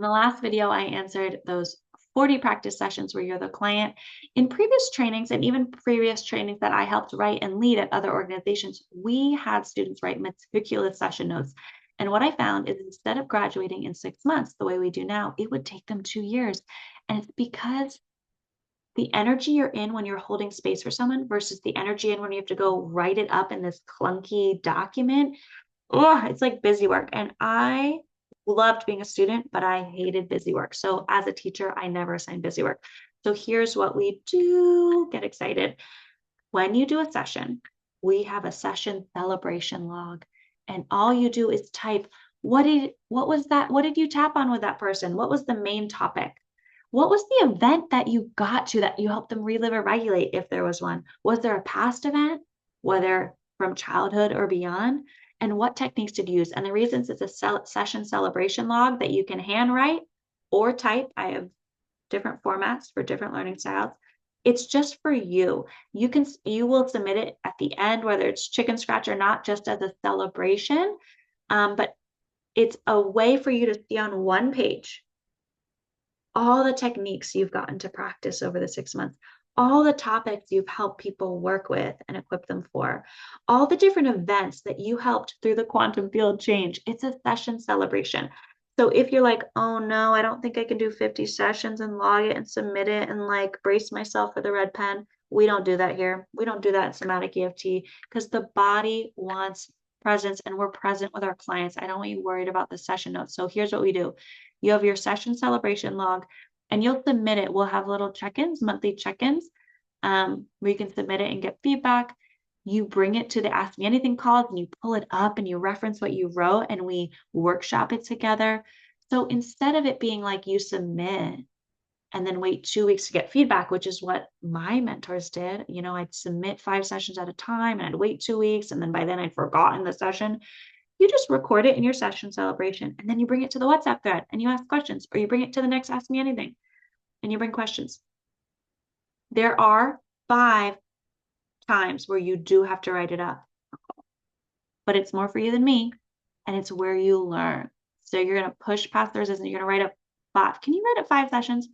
In the last video, I answered those 40 practice sessions where you're the client. In previous trainings and even previous trainings that I helped write and lead at other organizations, we had students write meticulous session notes. And what I found is instead of graduating in 6 months, the way we do now, it would take them 2 years. And it's because the energy you're in when you're holding space for someone versus the energy in when you have to go write it up in this clunky document. Oh, it's like busy work. And I loved being a student, but I hated busy work. So as a teacher, I never assigned busy work. So here's what we do. Get excited. When you do a session, we have a session celebration log. And all you do is type, what was that? What did you tap on with that person? What was the main topic? What was the event that you got to that you helped them relive or regulate if there was one? Was there a past event, whether from childhood or beyond? And what techniques did you use? And the reasons it's a session celebration log that you can handwrite or type. I have different formats for different learning styles. It's just for you. You will submit it at the end, whether it's chicken scratch or not, just as a celebration. But it's a way for you to see on one page all the techniques you've gotten to practice over the 6 months, all the topics you've helped people work with and equip them for, all the different events that you helped through the quantum field change. It's a session celebration. So if you're like, oh no, I don't think I can do 50 sessions and log it and submit it and like brace myself for the red pen, we don't do that here. We don't do that in Somatic EFT because the body wants presence and we're present with our clients. I don't want you worried about the session notes. So here's what we do. You have your session celebration log and you'll submit it. We'll have little check-ins, monthly check-ins, where you can submit it and get feedback. You bring it to the Ask Me Anything calls and you pull it up and you reference what you wrote and we workshop it together. So instead of it being like you submit and then wait 2 weeks to get feedback, which is what my mentors did, I'd submit 5 sessions at a time and I'd wait 2 weeks. And then by then I'd forgotten the session. You just record it in your session celebration and then you bring it to the WhatsApp thread and you ask questions, or you bring it to the next Ask Me Anything and you bring questions. There are 5 times where you do have to write it up, but it's more for you than me and it's where you learn. So you're going to push past the resistance. You're going to write up 5. Can you write up 5 sessions?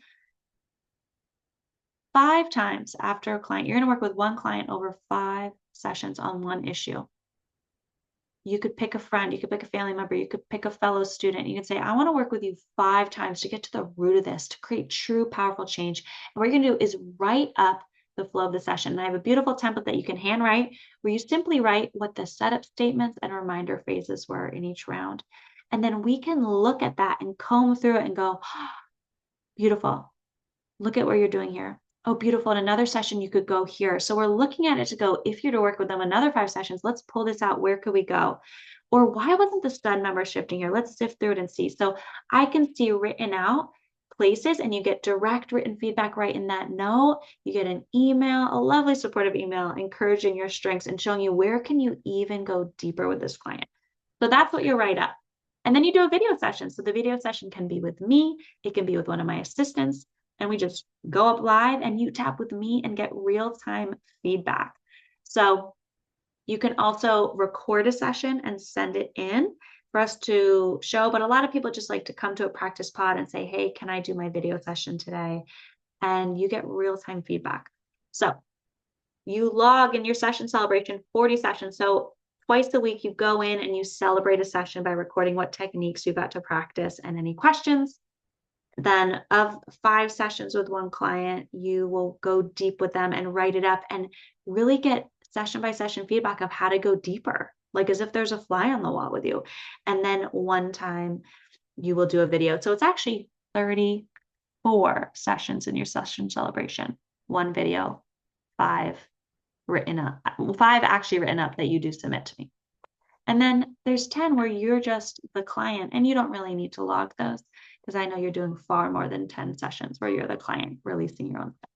5 times after a client. You're going to work with one client over 5 sessions on one issue. You could pick a friend, you could pick a family member, you could pick a fellow student. You could say, I want to work with you 5 times to get to the root of this, to create true, powerful change. And what you're going to do is write up the flow of the session. And I have a beautiful template that you can handwrite where you simply write what the setup statements and reminder phrases were in each round. And then we can look at that and comb through it and go, oh, beautiful. Look at what you're doing here. Oh, beautiful. In another session, you could go here. So we're looking at it to go, if you're to work with them another 5 sessions, let's pull this out. Where could we go? Or why wasn't the stud number shifting here? Let's sift through it and see. So I can see written out places and you get direct written feedback right in that note. You get an email, a lovely supportive email, encouraging your strengths and showing you where can you even go deeper with this client. So that's what you write up. And then you do a video session. So the video session can be with me. It can be with one of my assistants. And we just go up live and you tap with me and get real-time feedback. So you can also record a session and send it in for us to show. But a lot of people just like to come to a practice pod and say, hey, can I do my video session today? And you get real-time feedback. So you log in your session celebration, 40 sessions. So twice a week, you go in and you celebrate a session by recording what techniques you got to practice and any questions. Then of 5 sessions with one client, you will go deep with them and write it up and really get session by session feedback of how to go deeper, like as if there's a fly on the wall with you. And then one time you will do a video. So it's actually 34 sessions in your session celebration, 1 video, 5 written up, 5 actually written up that you do submit to me. And then there's 10 where you're just the client and you don't really need to log those because I know you're doing far more than 10 sessions where you're the client releasing your own stuff.